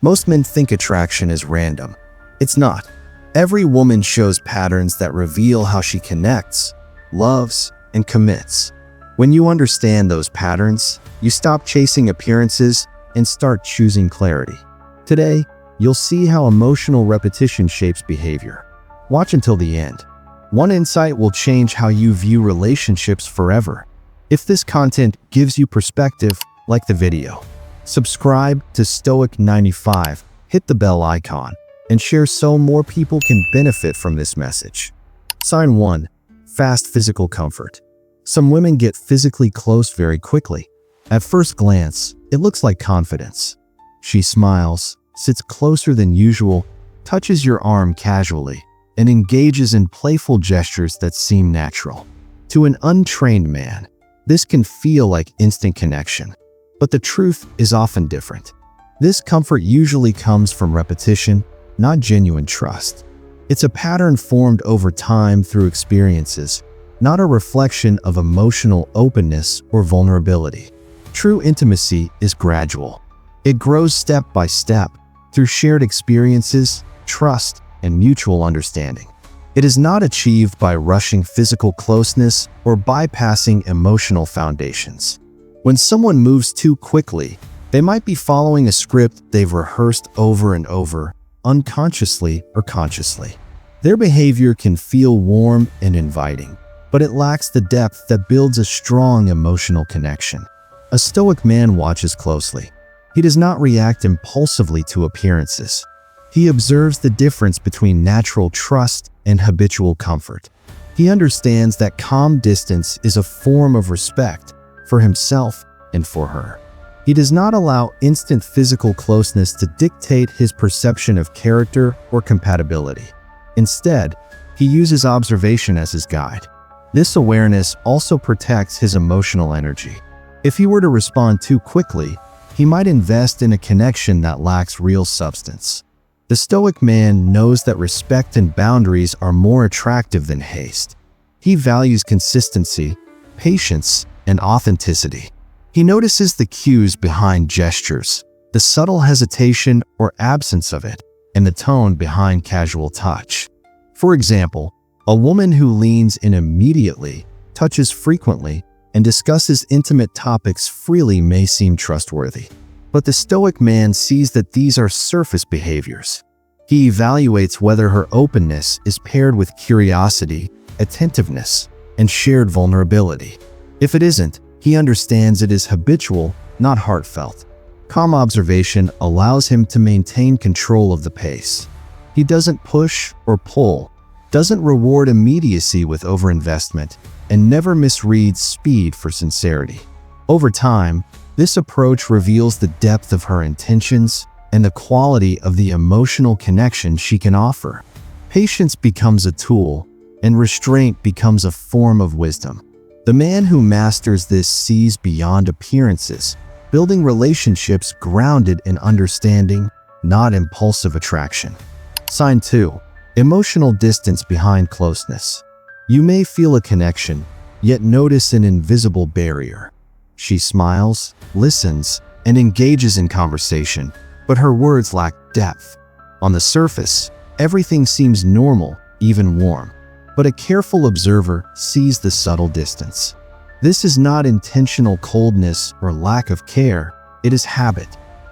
Most men think attraction is random. It's not. Every woman shows patterns that reveal how she connects, loves, and commits. When you understand those patterns, you stop chasing appearances and start choosing clarity. Today, you'll see how emotional repetition shapes behavior. Watch until the end. One insight will change how you view relationships forever. If this content gives you perspective, like the video. Subscribe to Stoic 95, hit the bell icon, and share so more people can benefit from this message. Sign 1. Fast physical comfort. Some women get physically close very quickly. At first glance, it looks like confidence. She smiles, sits closer than usual, touches your arm casually, and engages in playful gestures that seem natural. To an untrained man, this can feel like instant connection. But the truth is often different. This comfort usually comes from repetition, not genuine trust. It's a pattern formed over time through experiences, not a reflection of emotional openness or vulnerability. True intimacy is gradual. It grows step by step through shared experiences, trust, and mutual understanding. It is not achieved by rushing physical closeness or bypassing emotional foundations. When someone moves too quickly, they might be following a script they've rehearsed over and over, unconsciously or consciously. Their behavior can feel warm and inviting, but it lacks the depth that builds a strong emotional connection. A Stoic man watches closely. He does not react impulsively to appearances. He observes the difference between natural trust and habitual comfort. He understands that calm distance is a form of respect for himself and for her. He does not allow instant physical closeness to dictate his perception of character or compatibility. Instead, he uses observation as his guide. This awareness also protects his emotional energy. If he were to respond too quickly, he might invest in a connection that lacks real substance. The Stoic man knows that respect and boundaries are more attractive than haste. He values consistency, patience, and authenticity. He notices the cues behind gestures, the subtle hesitation or absence of it, and the tone behind casual touch. For example, a woman who leans in immediately, touches frequently, and discusses intimate topics freely may seem trustworthy. But the Stoic man sees that these are surface behaviors. He evaluates whether her openness is paired with curiosity, attentiveness, and shared vulnerability. If it isn't, he understands it is habitual, not heartfelt. Calm observation allows him to maintain control of the pace. He doesn't push or pull, doesn't reward immediacy with overinvestment, and never misreads speed for sincerity. Over time, this approach reveals the depth of her intentions and the quality of the emotional connection she can offer. Patience becomes a tool, and restraint becomes a form of wisdom. The man who masters this sees beyond appearances, building relationships grounded in understanding, not impulsive attraction. Sign 2. Emotional distance behind closeness. You may feel a connection, yet notice an invisible barrier. She smiles, listens, and engages in conversation, but her words lack depth. On the surface, everything seems normal, even warm. But a careful observer sees the subtle distance. This is not intentional coldness or lack of care, it is habit.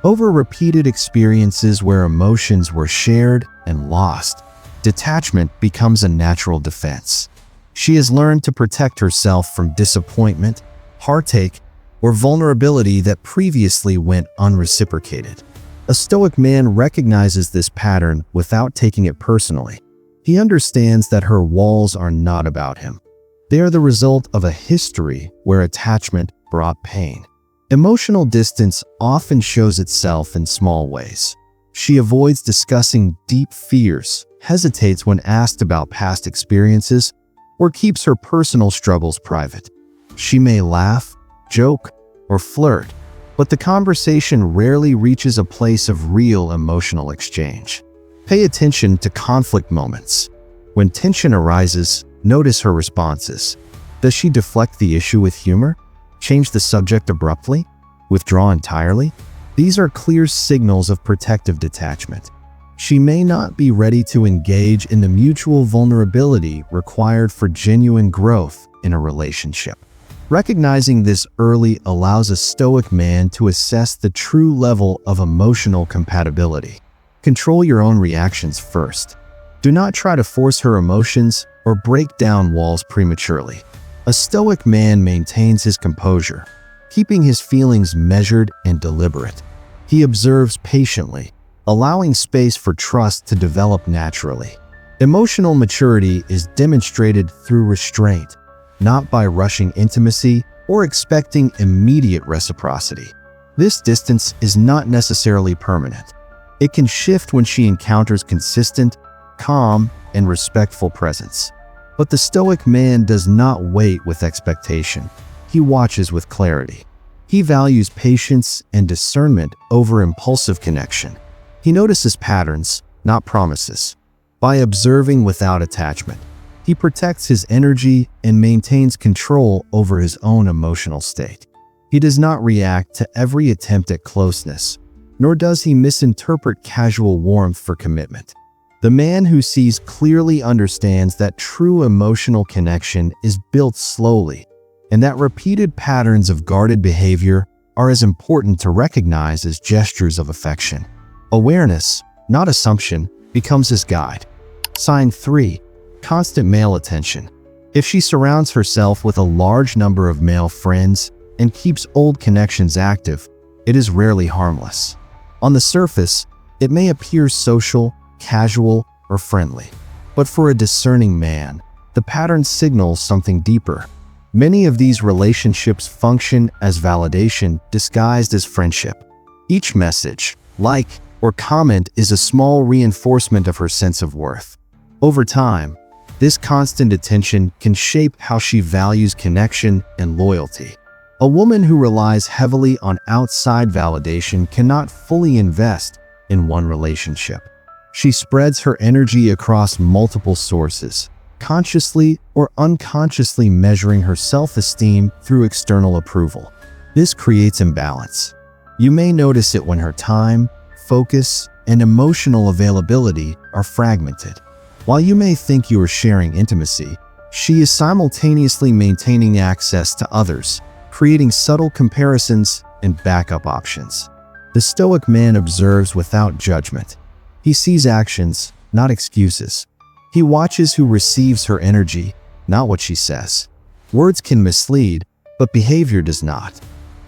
Over repeated experiences where emotions were shared and lost, detachment becomes a natural defense. She has learned to protect herself from disappointment, heartache, or vulnerability that previously went unreciprocated. A Stoic man recognizes this pattern without taking it personally. He understands that her walls are not about him. They are the result of a history where attachment brought pain. Emotional distance often shows itself in small ways. She avoids discussing deep fears, hesitates when asked about past experiences, or keeps her personal struggles private. She may laugh, joke, or flirt, but the conversation rarely reaches a place of real emotional exchange. Pay attention to conflict moments. When tension arises, notice her responses. Does she deflect the issue with humor? Change the subject abruptly? Withdraw entirely? These are clear signals of protective detachment. She may not be ready to engage in the mutual vulnerability required for genuine growth in a relationship. Recognizing this early allows a Stoic man to assess the true level of emotional compatibility. Control your own reactions first. Do not try to force her emotions or break down walls prematurely. A Stoic man maintains his composure, keeping his feelings measured and deliberate. He observes patiently, allowing space for trust to develop naturally. Emotional maturity is demonstrated through restraint, not by rushing intimacy or expecting immediate reciprocity. This distance is not necessarily permanent. It can shift when she encounters consistent, calm, and respectful presence. But the Stoic man does not wait with expectation. He watches with clarity. He values patience and discernment over impulsive connection. He notices patterns, not promises. By observing without attachment, he protects his energy and maintains control over his own emotional state. He does not react to every attempt at closeness, nor does he misinterpret casual warmth for commitment. The man who sees clearly understands that true emotional connection is built slowly, and that repeated patterns of guarded behavior are as important to recognize as gestures of affection. Awareness, not assumption, becomes his guide. Sign 3. Constant male attention. If she surrounds herself with a large number of male friends and keeps old connections active, it is rarely harmless. On the surface, it may appear social, casual, or friendly. But for a discerning man, the pattern signals something deeper. Many of these relationships function as validation disguised as friendship. Each message, like, or comment is a small reinforcement of her sense of worth. Over time, this constant attention can shape how she values connection and loyalty. A woman who relies heavily on outside validation cannot fully invest in one relationship. She spreads her energy across multiple sources, consciously or unconsciously measuring her self-esteem through external approval. This creates imbalance. You may notice it when her time, focus, and emotional availability are fragmented. While you may think you are sharing intimacy, she is simultaneously maintaining access to others, creating subtle comparisons and backup options. The Stoic man observes without judgment. He sees actions, not excuses. He watches who receives her energy, not what she says. Words can mislead, but behavior does not.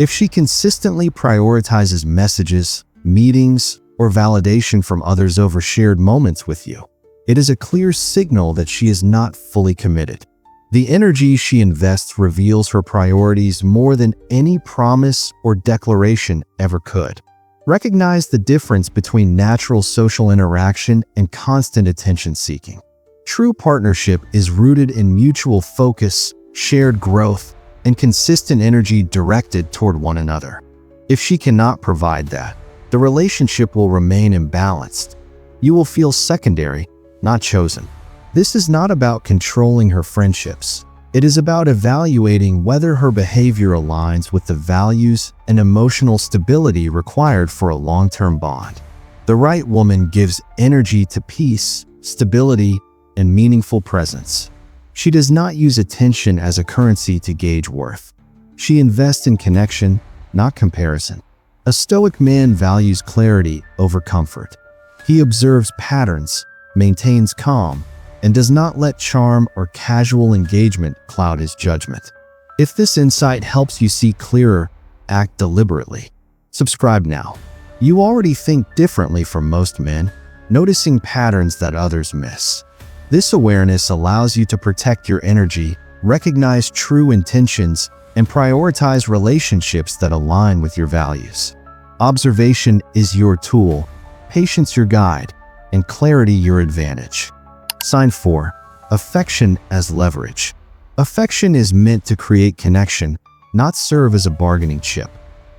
If she consistently prioritizes messages, meetings, or validation from others over shared moments with you, it is a clear signal that she is not fully committed. The energy she invests reveals her priorities more than any promise or declaration ever could. Recognize the difference between natural social interaction and constant attention-seeking. True partnership is rooted in mutual focus, shared growth, and consistent energy directed toward one another. If she cannot provide that, the relationship will remain imbalanced. You will feel secondary, not chosen. This is not about controlling her friendships. It is about evaluating whether her behavior aligns with the values and emotional stability required for a long-term bond. The right woman gives energy to peace, stability, and meaningful presence. She does not use attention as a currency to gauge worth. She invests in connection, not comparison. A Stoic man values clarity over comfort. He observes patterns, maintains calm, and does not let charm or casual engagement cloud his judgment. If this insight helps you see clearer, act deliberately. Subscribe now. You already think differently from most men, noticing patterns that others miss. This awareness allows you to protect your energy, recognize true intentions, and prioritize relationships that align with your values. Observation is your tool, patience your guide, and clarity your advantage. Sign 4. Affection as leverage. Affection is meant to create connection, not serve as a bargaining chip.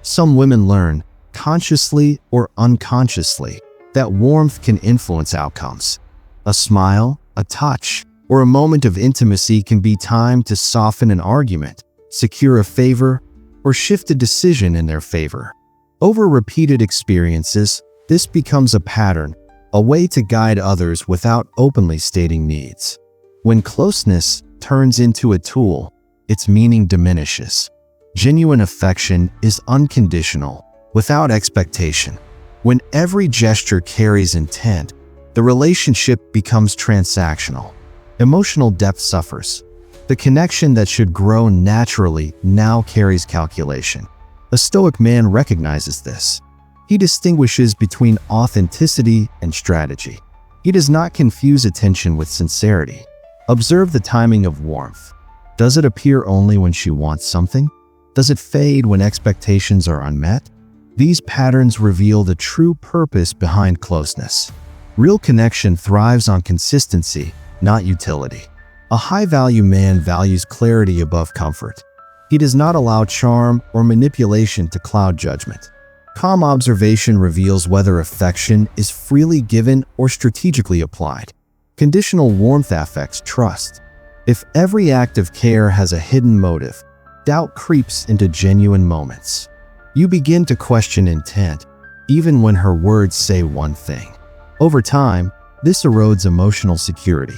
Some women learn, consciously or unconsciously, that warmth can influence outcomes. A smile, a touch, or a moment of intimacy can be timed to soften an argument, secure a favor, or shift a decision in their favor. Over repeated experiences, this becomes a pattern, a way to guide others without openly stating needs. When closeness turns into a tool, its meaning diminishes. Genuine affection is unconditional, without expectation. When every gesture carries intent, the relationship becomes transactional. Emotional depth suffers. The connection that should grow naturally now carries calculation. A Stoic man recognizes this. He distinguishes between authenticity and strategy. He does not confuse attention with sincerity. Observe the timing of warmth. Does it appear only when she wants something? Does it fade when expectations are unmet? These patterns reveal the true purpose behind closeness. Real connection thrives on consistency, not utility. A high-value man values clarity above comfort. He does not allow charm or manipulation to cloud judgment. Calm observation reveals whether affection is freely given or strategically applied. Conditional warmth affects trust. If every act of care has a hidden motive, doubt creeps into genuine moments. You begin to question intent, even when her words say one thing. Over time, this erodes emotional security.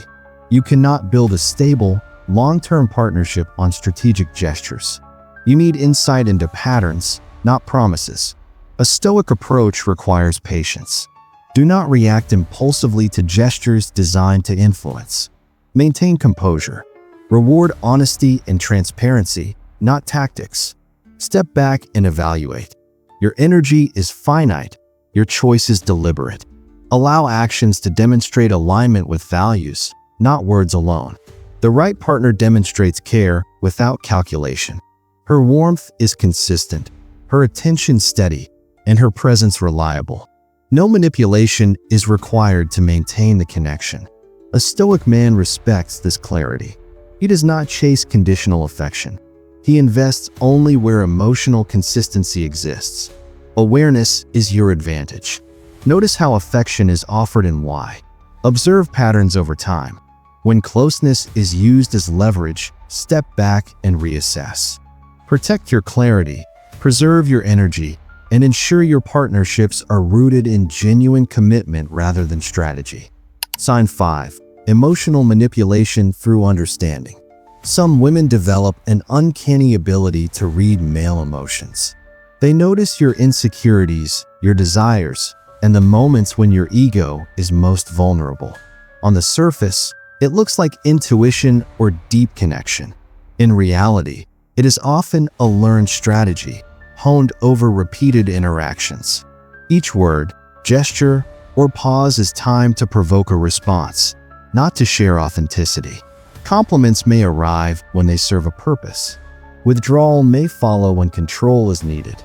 You cannot build a stable, long-term partnership on strategic gestures. You need insight into patterns, not promises. A Stoic approach requires patience. Do not react impulsively to gestures designed to influence. Maintain composure. Reward honesty and transparency, not tactics. Step back and evaluate. Your energy is finite. Your choice is deliberate. Allow actions to demonstrate alignment with values, not words alone. The right partner demonstrates care without calculation. Her warmth is consistent, her attention steady, and her presence reliable. No manipulation is required to maintain the connection. A Stoic man respects this clarity. He does not chase conditional affection. He invests only where emotional consistency exists. Awareness is your advantage. Notice how affection is offered and why. Observe patterns over time. When closeness is used as leverage, step back and reassess. Protect your clarity, preserve your energy, and ensure your partnerships are rooted in genuine commitment rather than strategy. Sign 5. Emotional manipulation through understanding. Some women develop an uncanny ability to read male emotions. They notice your insecurities, your desires, and the moments when your ego is most vulnerable. On the surface, it looks like intuition or deep connection. In reality, it is often a learned strategy, honed over repeated interactions. Each word, gesture, or pause is timed to provoke a response, not to share authenticity. Compliments may arrive when they serve a purpose. Withdrawal may follow when control is needed.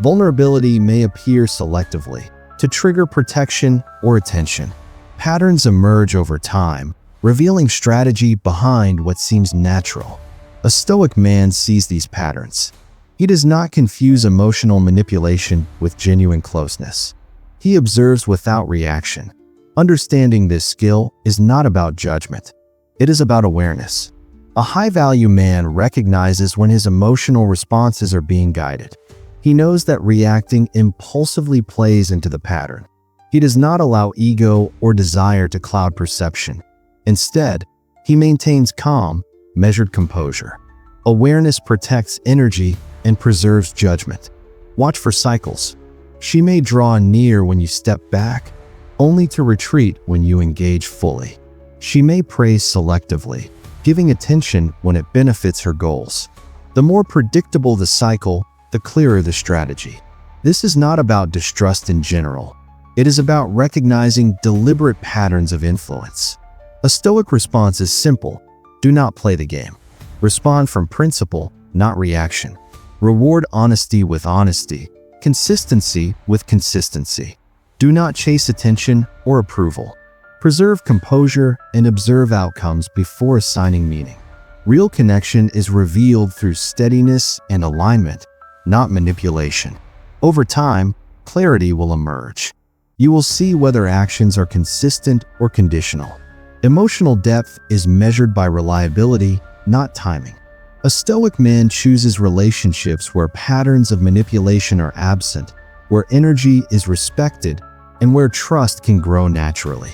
Vulnerability may appear selectively, to trigger protection or attention. Patterns emerge over time, revealing strategy behind what seems natural. A Stoic man sees these patterns. He does not confuse emotional manipulation with genuine closeness. He observes without reaction. Understanding this skill is not about judgment. It is about awareness. A high-value man recognizes when his emotional responses are being guided. He knows that reacting impulsively plays into the pattern. He does not allow ego or desire to cloud perception. Instead, he maintains calm, measured composure. Awareness protects energy and preserves judgment. Watch for cycles. She may draw near when you step back, only to retreat when you engage fully. She may praise selectively, giving attention when it benefits her goals. The more predictable the cycle, the clearer the strategy. This is not about distrust in general. It is about recognizing deliberate patterns of influence. A Stoic response is simple. Do not play the game. Respond from principle, not reaction. Reward honesty with honesty, consistency with consistency. Do not chase attention or approval. Preserve composure and observe outcomes before assigning meaning. Real connection is revealed through steadiness and alignment, not manipulation. Over time, clarity will emerge. You will see whether actions are consistent or conditional. Emotional depth is measured by reliability, not timing. A Stoic man chooses relationships where patterns of manipulation are absent, where energy is respected, and where trust can grow naturally.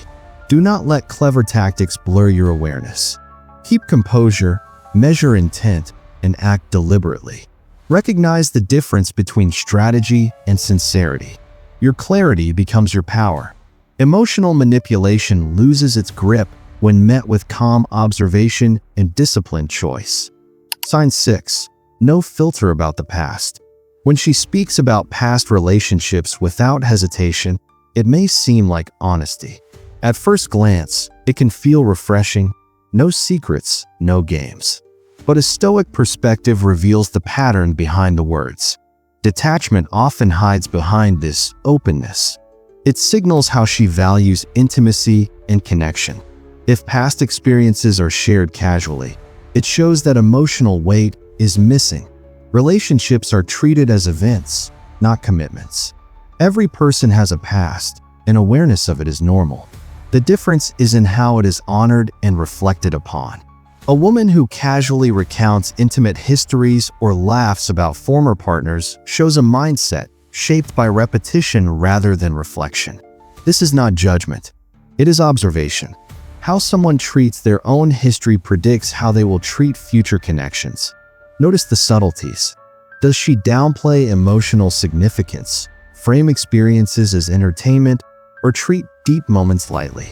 Do not let clever tactics blur your awareness. Keep composure, measure intent, and act deliberately. Recognize the difference between strategy and sincerity. Your clarity becomes your power. Emotional manipulation loses its grip when met with calm observation and disciplined choice. Sign 6. No filter about the past. When she speaks about past relationships without hesitation, it may seem like honesty. At first glance, it can feel refreshing. No secrets, no games. But a Stoic perspective reveals the pattern behind the words. Detachment often hides behind this openness. It signals how she values intimacy and connection. If past experiences are shared casually, it shows that emotional weight is missing. Relationships are treated as events, not commitments. Every person has a past, and awareness of it is normal. The difference is in how it is honored and reflected upon. A woman who casually recounts intimate histories or laughs about former partners shows a mindset shaped by repetition rather than reflection. This is not judgment. It is observation. How someone treats their own history predicts how they will treat future connections. Notice the subtleties. Does she downplay emotional significance, frame experiences as entertainment, or treat deep moments lightly?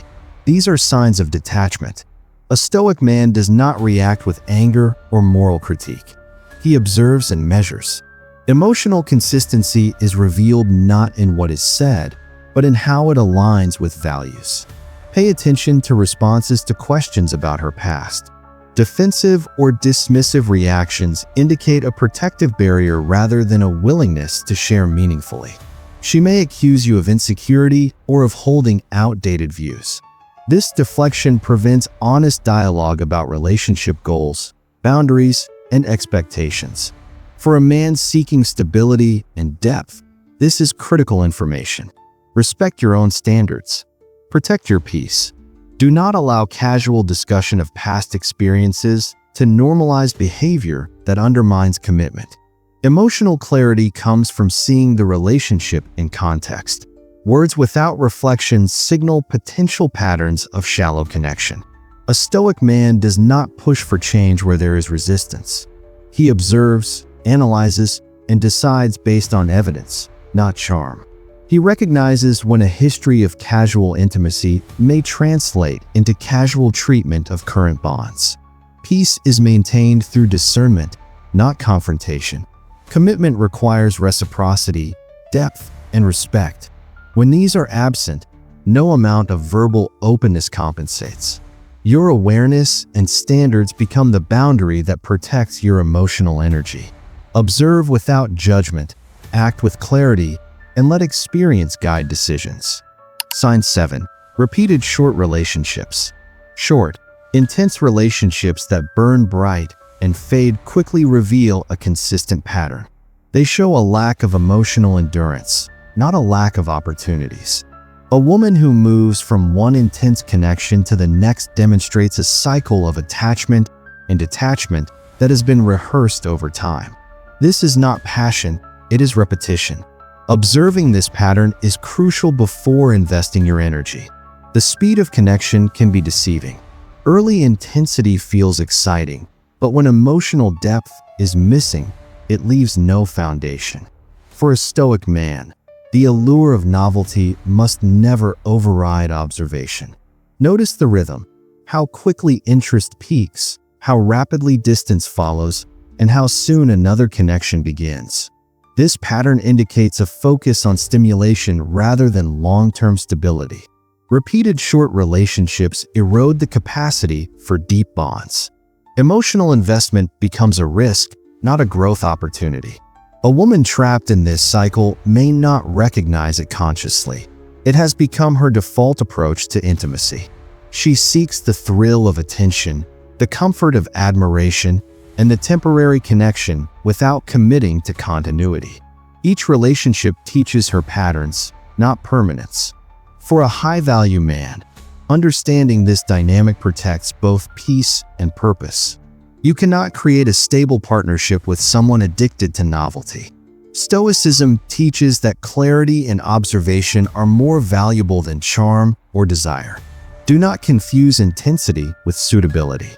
These are signs of detachment. A Stoic man does not react with anger or moral critique. He observes and measures. Emotional consistency is revealed not in what is said, but in how it aligns with values. Pay attention to responses to questions about her past. Defensive or dismissive reactions indicate a protective barrier rather than a willingness to share meaningfully. She may accuse you of insecurity or of holding outdated views. This deflection prevents honest dialogue about relationship goals, boundaries, and expectations. For a man seeking stability and depth, this is critical information. Respect your own standards. Protect your peace. Do not allow casual discussion of past experiences to normalize behavior that undermines commitment. Emotional clarity comes from seeing the relationship in context. Words without reflection signal potential patterns of shallow connection. A Stoic man does not push for change where there is resistance. He observes, analyzes, and decides based on evidence, not charm. He recognizes when a history of casual intimacy may translate into casual treatment of current bonds. Peace is maintained through discernment, not confrontation. Commitment requires reciprocity, depth, and respect. When these are absent, no amount of verbal openness compensates. Your awareness and standards become the boundary that protects your emotional energy. Observe without judgment, act with clarity, and let experience guide decisions. Sign 7. Repeated short relationships. Short, intense relationships that burn bright and fade quickly reveal a consistent pattern. They show a lack of emotional endurance, not a lack of opportunities. A woman who moves from one intense connection to the next demonstrates a cycle of attachment and detachment that has been rehearsed over time. This is not passion, it is repetition. Observing this pattern is crucial before investing your energy. The speed of connection can be deceiving. Early intensity feels exciting, but when emotional depth is missing, it leaves no foundation. For a Stoic man, the allure of novelty must never override observation. Notice the rhythm, how quickly interest peaks, how rapidly distance follows, and how soon another connection begins. This pattern indicates a focus on stimulation rather than long-term stability. Repeated short relationships erode the capacity for deep bonds. Emotional investment becomes a risk, not a growth opportunity. A woman trapped in this cycle may not recognize it consciously. It has become her default approach to intimacy. She seeks the thrill of attention, the comfort of admiration, and the temporary connection without committing to continuity. Each relationship teaches her patterns, not permanence. For a high-value man, understanding this dynamic protects both peace and purpose. You cannot create a stable partnership with someone addicted to novelty. Stoicism teaches that clarity and observation are more valuable than charm or desire. Do not confuse intensity with suitability.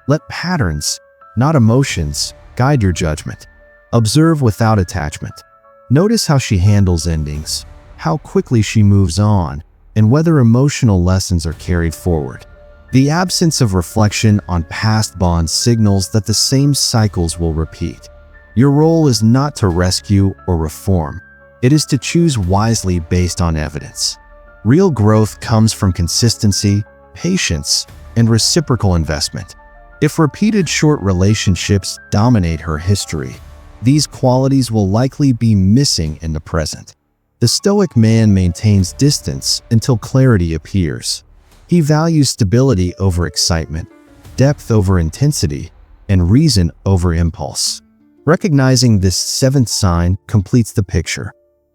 Let patterns, not emotions, guide your judgment. Observe without attachment. Notice how she handles endings, how quickly she moves on, and whether emotional lessons are carried forward. The absence of reflection on past bonds signals that the same cycles will repeat. Your role is not to rescue or reform. It is to choose wisely based on evidence. Real growth comes from consistency, patience, and reciprocal investment. If repeated short relationships dominate her history, these qualities will likely be missing in the present. The Stoic man maintains distance until clarity appears. He values stability over excitement, depth over intensity, and reason over impulse. Recognizing this seventh sign completes the picture.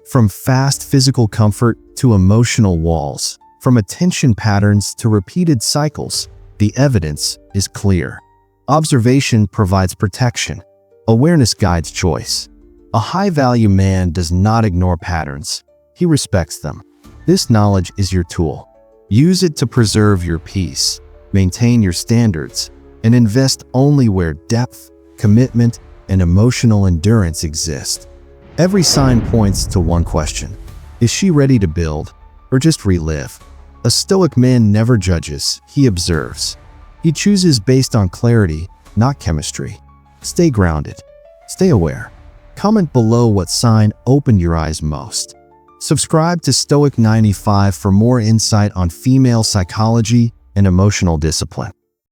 From fast physical comfort to emotional walls, from attention patterns to repeated cycles, the evidence is clear. Observation provides protection. Awareness guides choice. A high-value man does not ignore patterns. He respects them. This knowledge is your tool. Use it to preserve your peace, maintain your standards, and invest only where depth, commitment, and emotional endurance exist. Every sign points to one question: is she ready to build or just relive? A Stoic man never judges, he observes. He chooses based on clarity, not chemistry. Stay grounded. Stay aware. Comment below what sign opened your eyes most. Subscribe to Stoic 95 for more insight on female psychology and emotional discipline.